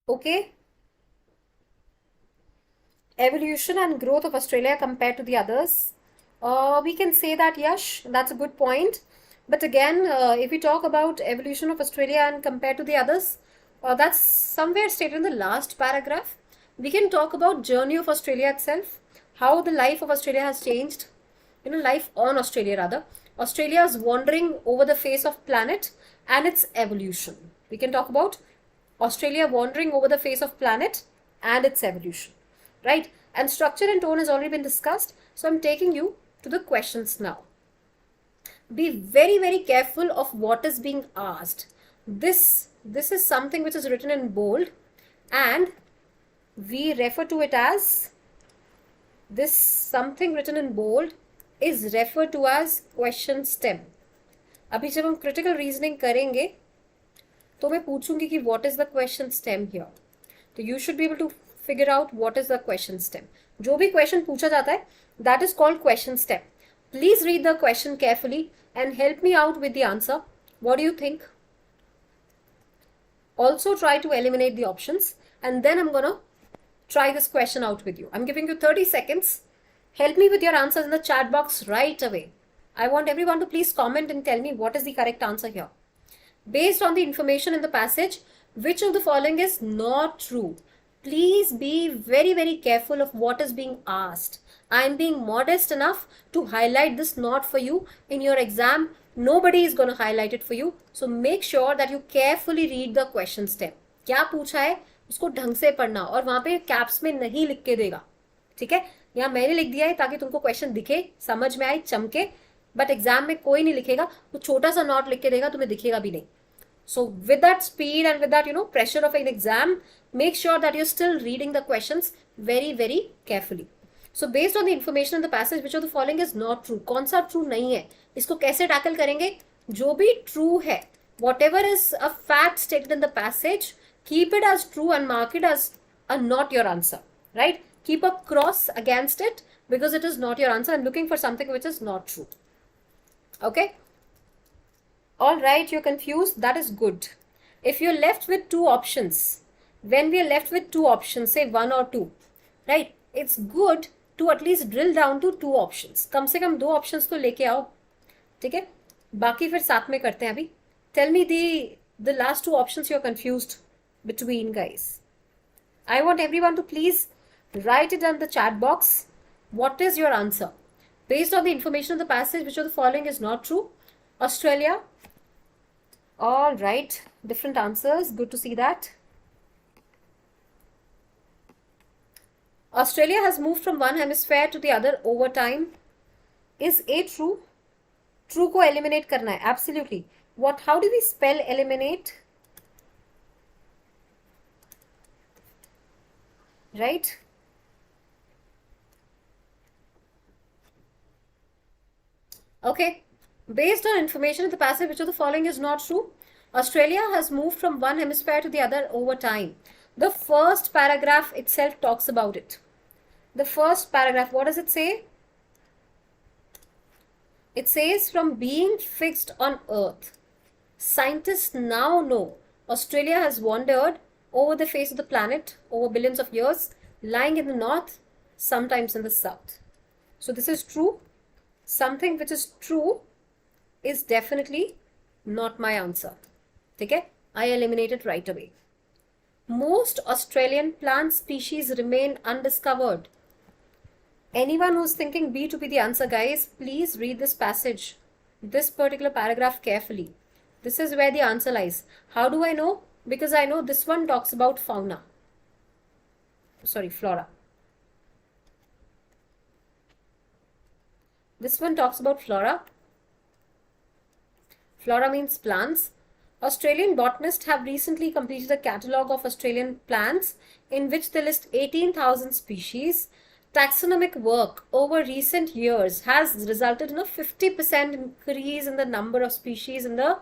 Okay. Evolution and growth of Australia compared to the others. We can say that, Yash, that's a good point. But again, if we talk about evolution of Australia and compared to the others, that's somewhere stated in the last paragraph. We can talk about journey of Australia itself, how the life of Australia has changed, life on Australia rather. Australia's wandering over the face of planet and its evolution. We can talk about Australia wandering over the face of planet and its evolution, right? And structure and tone has already been discussed. So I'm taking you to the questions now. Be very, very careful of what is being asked. This is something which is written in bold, and we refer to it as, this something written in bold is referred to as question stem. अभी जब हम critical reasoning करेंगे तो मैं पूछूंगी कि what is the question stem here. तो you should be able to figure out what is the question stem. जो भी question पूछा जाता है, that is called question stem. Please read the question carefully and help me out with the answer. What do you think? Also try to eliminate the options, and then I'm gonna try this question out with you. I'm giving you 30 seconds. Help me with your answers in the chat box right away. I want everyone to please comment and tell me what is the correct answer here. Based on the information in the passage, which of the following is not true? Please be very, very careful of what is being asked. I am being modest enough to highlight this not for you. In your exam, nobody is going to highlight it for you. So make sure that you carefully read the question stem. क्या पूछा है उसको ढंग से पढ़ना, और वहां पे कैप्स में नहीं लिख के देगा, ठीक है? यहाँ मैंने लिख दिया है ताकि तुमको क्वेश्चन दिखे, समझ में आए, चमके, बट एग्जाम में कोई नहीं लिखेगा, वो छोटा सा नोट लिख के देगा, तुम्हें दिखेगा भी नहीं. So with that speed and with that, pressure of an exam, make sure that you're still reading the questions very, very carefully. So based on the information in the passage, which of the following is not true? कौन सा true नहीं है? इसको कैसे tackle करेंगे? जो भी true है, whatever is a fact stated in the passage, keep it as true and mark it as a not your answer, right? Keep a cross against it because it is not your answer. I'm looking for something which is not true. Okay? All right, you're confused. That is good. If you're left with two options, when we are left with two options, say 1 or 2, right? It's good to at least drill down to 2 options. कम से कम 2 options तो लेके आओ, ठीक है? बाकी फिर साथ में करते हैं अभी. Tell me the last 2 options you're confused between, guys. I want everyone to please write it in the chat box. What is your answer? Based on the information of the passage, which of the following is not true? Australia. All right, different answers. Good to see that. Australia has moved from one hemisphere to the other over time. Is A true? True को eliminate करना है. Absolutely. What? How do we spell eliminate? Right? Okay. Based on information in the passage, which of the following is not true? Australia has moved from one hemisphere to the other over time. The first paragraph itself talks about it. The first paragraph, what does it say? It says, from being fixed on Earth, scientists now know Australia has wandered over the face of the planet over billions of years. lying in the north, sometimes in the south. So this is true. Something which is true is definitely not my answer. Okay? I eliminate it right away. Most Australian plant species remain undiscovered. Anyone who's thinking B to be the answer, guys, please read this passage, this particular paragraph carefully. This is where the answer lies. How do I know? Because I know this one talks about fauna. Sorry, flora. This one talks about flora. Flora means plants. Australian botanists have recently completed a catalogue of Australian plants in which they list 18,000 species. Taxonomic work over recent years has resulted in a 50% increase in the number of species in the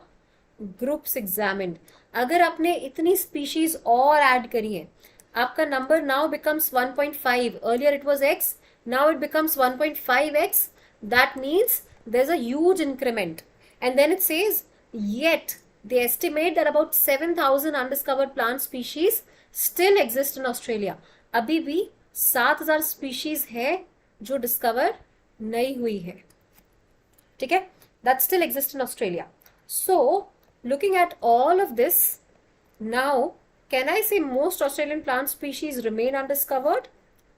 groups examined. अगर आपने इतनी species और add करी है, आपका number now becomes 1.5. Earlier it was x, now it becomes 1.5x. That means there's a huge increment. And then it says, yet they estimate that about 7,000 undiscovered plant species still exist in Australia. अभी भी 7,000 species है जो discover नहीं हुई है. ठीक है? That still exist in Australia. So, looking at all of this, now, can I say most Australian plant species remain undiscovered?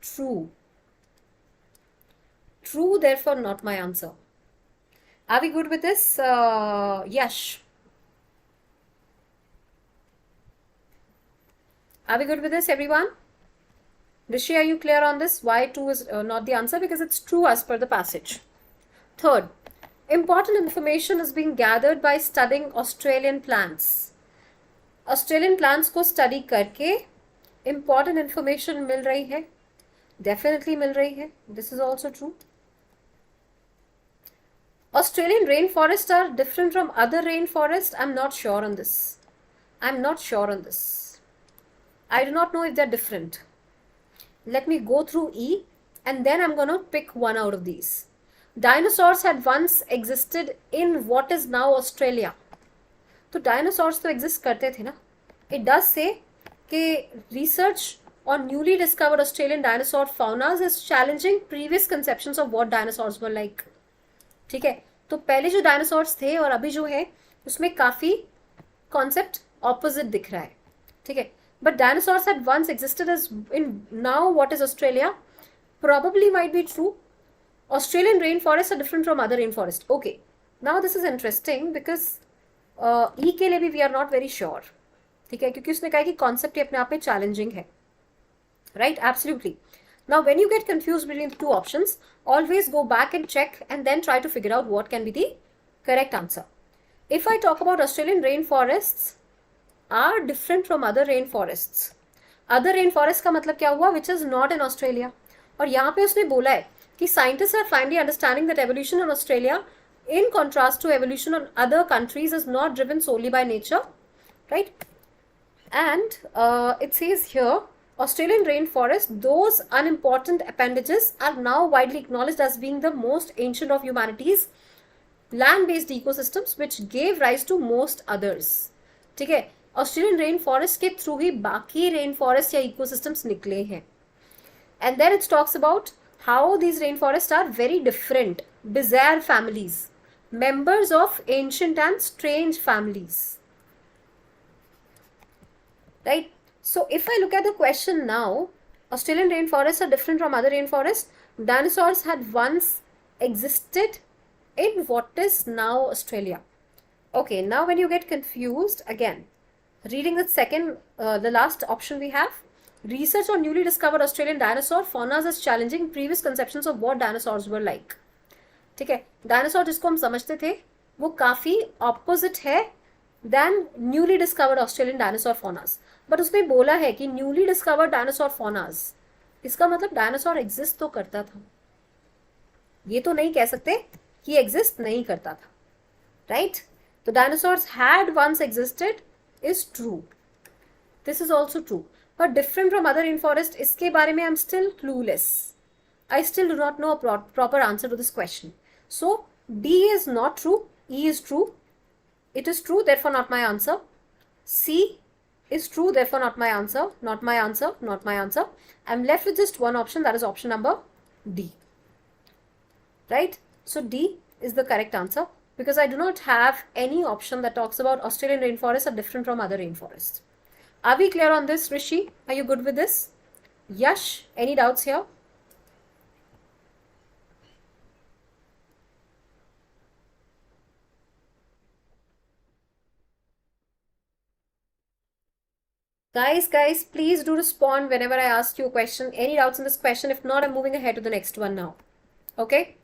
True. True, therefore not my answer. Are we good with this? Yash. Are we good with this, everyone? Rishi, are you clear on this? Why 2 is not the answer? Because it's true as per the passage. Third, important information is being gathered by studying Australian plants. Australian plants को study करके important information मिल रही है. Definitely मिल रही है. This is also true. Australian rainforests are different from other rainforests. I'm not sure on this. I'm not sure on this. I do not know if they're different. Let me go through E and then I'm going to pick one out of these. Dinosaurs had once existed in what is now Australia. तो dinosaurs तो exist करते थे ना. It does say कि research on newly discovered Australian dinosaur faunas is challenging previous conceptions of what dinosaurs were like. ठीक है, तो पहले जो डायनासोर्स थे और अभी जो है उसमें काफी कॉन्सेप्ट ऑपोजिट दिख रहा है. ठीक है, but dinosaurs had once existed as in now what is Australia probably might be true. Australian rainforests are different from other rainforests. Okay, now this is interesting because E के लिए भी we are not very sure. ठीक है, क्योंकि उसने कहा कि concept अपने आप में चैलेंजिंग है. Right, absolutely. Now, when you get confused between the two options, always go back and check and then try to figure out what can be the correct answer. If I talk about Australian rainforests are different from other rainforests. Other rainforests का मतलब क्या हुआ? Which is not in Australia. और यहाँ पे उसने बोला है कि scientists are finally understanding that evolution in Australia, in contrast to evolution in other countries, is not driven solely by nature, right? And it says here, Australian rainforest, those unimportant appendages are now widely acknowledged as being the most ancient of humanity's land-based ecosystems which gave rise to most others. ठीक है, Australian rainforest के through ही बाकी rainforest या ecosystems निकले हैं. And then it talks about how these rainforests are very different, bizarre families, members of ancient and strange families. Right? So if I look at the question now, Australian rainforests are different from other rainforests. Dinosaurs had once existed in what is now Australia. Okay, now when you get confused, again, reading the last option we have, research on newly discovered Australian dinosaur faunas is challenging previous conceptions of what dinosaurs were like. ठीक है, dinosaur जिसको हम समझते थे, वो काफी opposite है than newly discovered Australian dinosaur faunas. But उसने बोला है कि न्यूली डिस्कवर्ड डायनासोर फॉनास, इसका मतलब डायनासोर एग्जिस्ट तो करता था. ये तो नहीं कह सकते कि एग्जिस्ट नहीं करता था. राइट? तो dinosaurs had once existed is true. This is also true, but different from other rainforest, इसके बारे में I am still clueless. I still do not know a proper answer to this question. So D is not true, E is true. It is true, therefore not my answer. C is true, therefore not my answer, not my answer, not my answer. I'm left with just one option, that is option number D. Right? So D is the correct answer because I do not have any option that talks about Australian rainforests are different from other rainforests. Are we clear on this, Rishi? Are you good with this? Yash, any doubts here? Guys, please do respond whenever I ask you a question. Any doubts in this question? If not, I'm moving ahead to the next one now. Okay?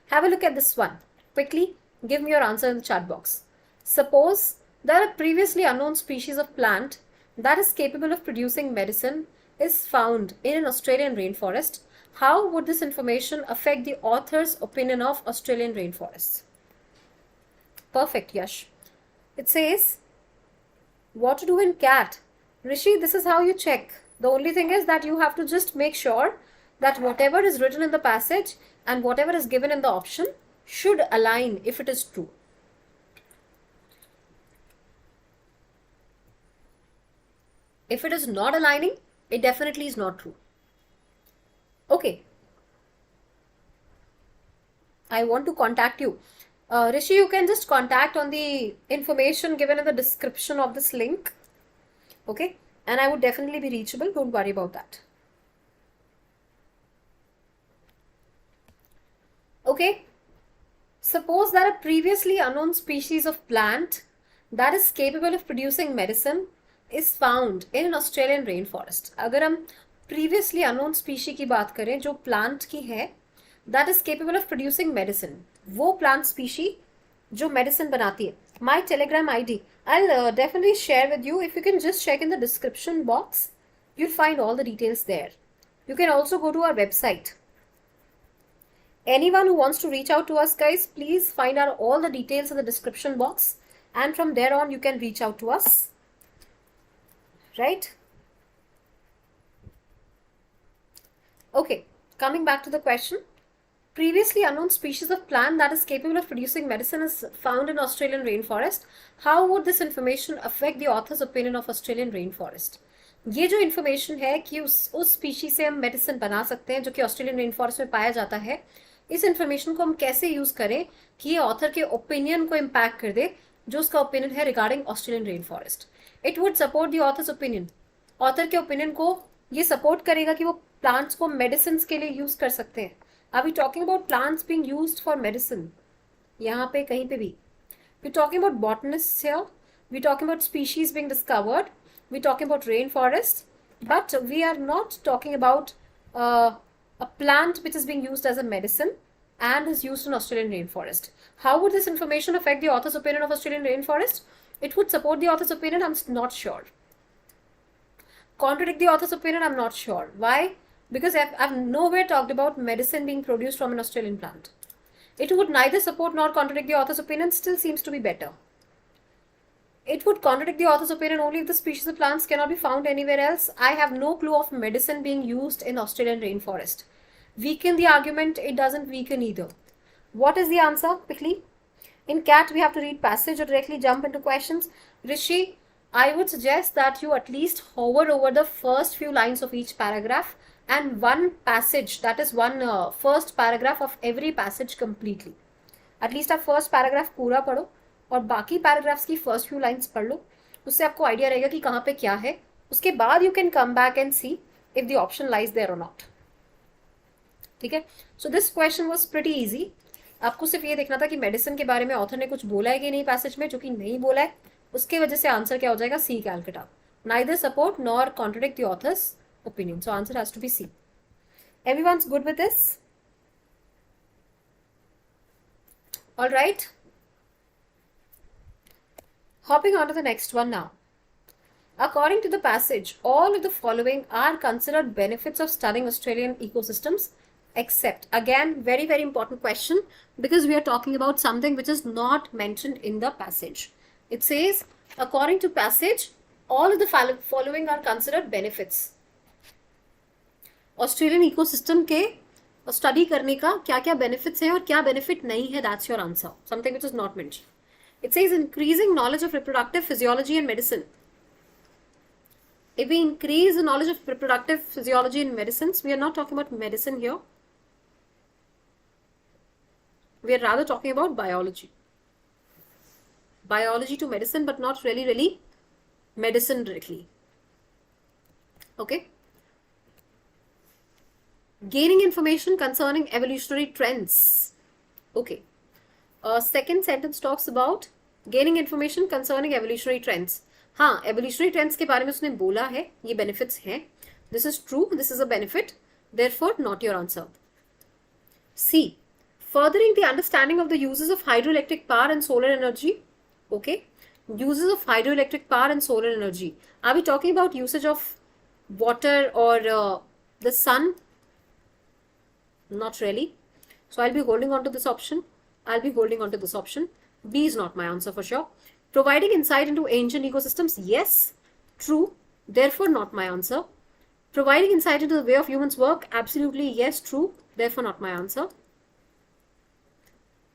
Have a look at this one. Quickly, give me your answer in the chat box. Suppose that a previously unknown species of plant that is capable of producing medicine is found in an Australian rainforest. How would this information affect the author's opinion of Australian rainforests? Perfect, Yash. It says, what to do in CAT? Rishi, this is how you check. The only thing is that you have to just make sure that whatever is written in the passage and whatever is given in the option should align if it is true. If it is not aligning, it definitely is not true. Okay. I want to contact you. Rishi, you can just contact on the information given in the description of this link. Okay. And I would definitely be reachable. Don't worry about that. Okay. Suppose that a previously unknown species of plant that is capable of producing medicine is found in an Australian rainforest. अगर हम previously unknown species की बात करें जो plant की है that is capable of producing medicine, वो plant species जो medicine बनाती है. My Telegram ID, I'll definitely share with you. If you can just check in the description box, you'll find all the details there. You can also go to our website. Anyone who wants to reach out to us, guys, please find out all the details in the description box. And from there on, you can reach out to us. Right? Okay, coming back to the question. Previously unknown species of plant that is capable of producing medicine is found in Australian rainforest. How would this information affect the author's opinion of Australian rainforest? ये जो information है कि उस species से हम medicine बना सकते हैं जो कि Australian rainforest में पाया जाता है, इस information को हम कैसे use करें कि ये author के opinion को impact कर दे जो उसका opinion है regarding Australian rainforest. It would support the author's opinion. Author के opinion को ये support करेगा कि वो plants को medicines के लिए use कर सकते हैं. Are we talking about plants being used for medicine? यहाँ पे कहीं पे भी. We're talking about botanists here. We're talking about species being discovered. We're talking about rainforests. But we are not talking about a plant which is being used as a medicine and is used in Australian rainforest. How would this information affect the author's opinion of Australian rainforest? It would support the author's opinion, I'm not sure. Contradict the author's opinion, I'm not sure. Why? Because I've nowhere talked about medicine being produced from an Australian plant. It would neither support nor contradict the author's opinion, still seems to be better. It would contradict the author's opinion only if the species of plants cannot be found anywhere else. I have no clue of medicine being used in Australian rainforest. Weaken the argument, it doesn't weaken either. What is the answer, quickly? In CAT, we have to read passage or directly jump into questions. Rishi, I would suggest that you at least hover over the first few lines of each paragraph and one passage, that is one first paragraph of every passage completely. At least आप first paragraph पूरा पढ़ो और बाकी paragraphs की first few lines पढ़ लो. उससे आपको idea रहेगा कि कहाँ पे क्या है. उसके बाद you can come back and see if the option lies there or not. ठीक है? So this question was pretty easy. आपको सिर्फ ये देखना था कि मेडिसिन के बारे में ऑथर ने कुछ बोला है कि नहीं पैसेज में, जो कि नहीं बोला है. उसके वजह से आंसर क्या हो जाएगा? सी Calcutta. Neither support nor contradict the author's opinion. So answer has to be C. Everyone's good with this? All right. Hopping on to the next one now. According to the passage, all of the following are considered benefits of studying Australian ecosystems, except, again, very, very important question because we are talking about something which is not mentioned in the passage. It says, according to passage, all of the following are considered benefits. Australian ecosystem के study करने का क्या क्या benefits हैं और क्या benefit नहीं है, that's your answer. Something which is not mentioned. It says increasing knowledge of reproductive physiology and medicine. If we increase the knowledge of reproductive physiology in medicines, we are not talking about medicine here. We are rather talking about biology. Biology to medicine, but not really medicine directly. Okay. Gaining information concerning evolutionary trends. Okay. Second sentence talks about gaining information concerning evolutionary trends. हाँ, evolutionary trends के बारे में उसने बोला है, ये benefits हैं. This is true, this is a benefit, therefore not your answer. C. Furthering the understanding of the uses of hydroelectric power and solar energy. Okay. Uses of hydroelectric power and solar energy. Are we talking about usage of water or the sun? Not really. So I'll be holding on to this option. B is not my answer for sure. Providing insight into ancient ecosystems. Yes, true. Therefore not my answer. Providing insight into the way of humans work. Absolutely yes, true. Therefore not my answer.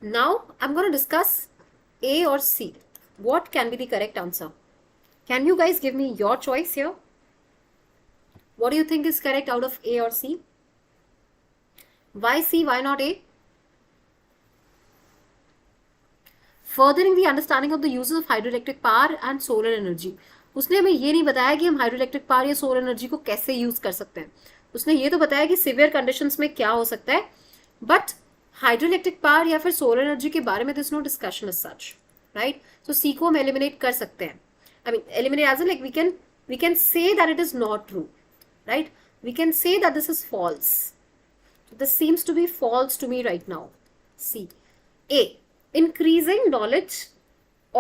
Now I'm going to discuss A or C. What can be the correct answer? Can you guys give me your choice here? What do you think is correct out of A or C? Why C? Why not A? Furthering the understanding of the uses of hydroelectric power and solar energy. उसने हमें ये नहीं बताया कि हम hydroelectric power या solar energy को कैसे यूज कर सकते हैं. उसने ये तो बताया कि सिवियर कंडीशंस में क्या हो सकता है, बट हाइड्रोइलेक्ट्रिक पावर या फिर सोलर एनर्जी के बारे में this no discussion is such, right. So C को हम एलिमिनेट कर सकते हैं. I mean eliminate as like we can say that it is not true, right. We can say that this is false. This seems to be false to me right now. C. A. Increasing knowledge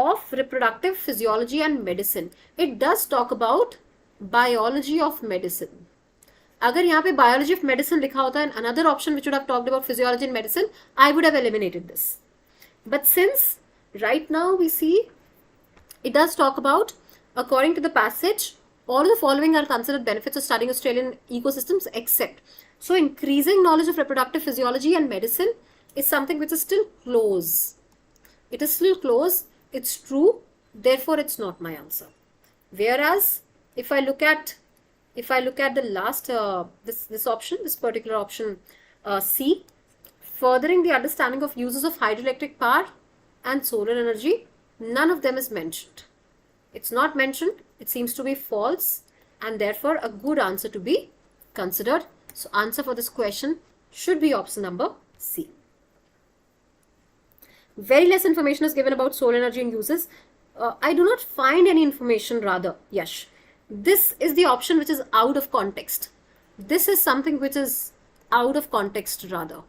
of reproductive physiology and medicine. It does talk about biology of medicine. अगर यहाँ पे biology of medicine लिखा होता है, another option which would have talked about physiology and medicine, I would have eliminated this. But since right now we see it does talk about, according to the passage, all the following are considered benefits of studying Australian ecosystems except. So increasing knowledge of reproductive physiology and medicine is something which is still close. It is still close. It's true. Therefore, it's not my answer. Whereas, if I look at the last this option, this particular option, C, furthering the understanding of uses of hydroelectric power and solar energy, none of them is mentioned. It's not mentioned. It seems to be false, and therefore a good answer to be considered. So answer for this question should be option number C. Very less information is given about solar energy and uses. I do not find any information rather. Yes. This is the option which is out of context. This is something which is out of context rather.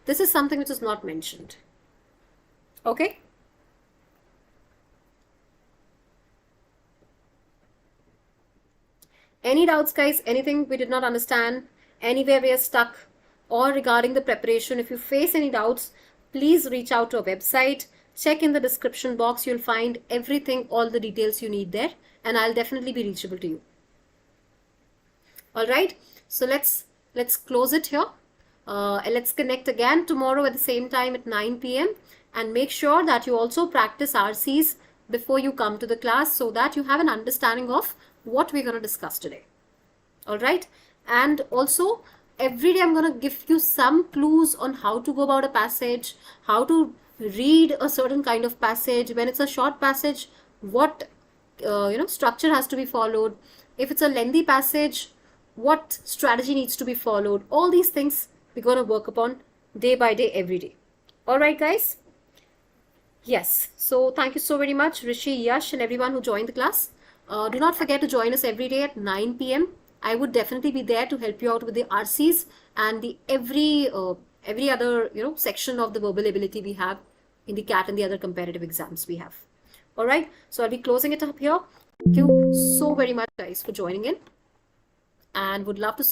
This is something which is not mentioned. Okay. Any doubts, guys? Anything we did not understand? Anywhere we are stuck? Or regarding the preparation, if you face any doubts, please reach out to our website. Check in the description box. You'll find everything, all the details you need there. And I'll definitely be reachable to you. Alright. So let's close it here. And let's connect again tomorrow at the same time at 9 p.m. And make sure that you also practice RCs before you come to the class so that you have an understanding of what we're going to discuss today. All right. And also every day I'm going to give you some clues on how to go about a passage, how to read a certain kind of passage. When it's a short passage, what structure has to be followed. If it's a lengthy passage, what strategy needs to be followed. All these things we're going to work upon day by day, every day. All right, guys. Yes. So thank you so very much, Rishi, Yash, and everyone who joined the class. Do not forget to join us every day at 9 p.m. I would definitely be there to help you out with the RCs and the every other section of the verbal ability we have in the CAT and the other comparative exams we have. All right. So I'll be closing it up here. Thank you so very much, guys, for joining in, and would love to see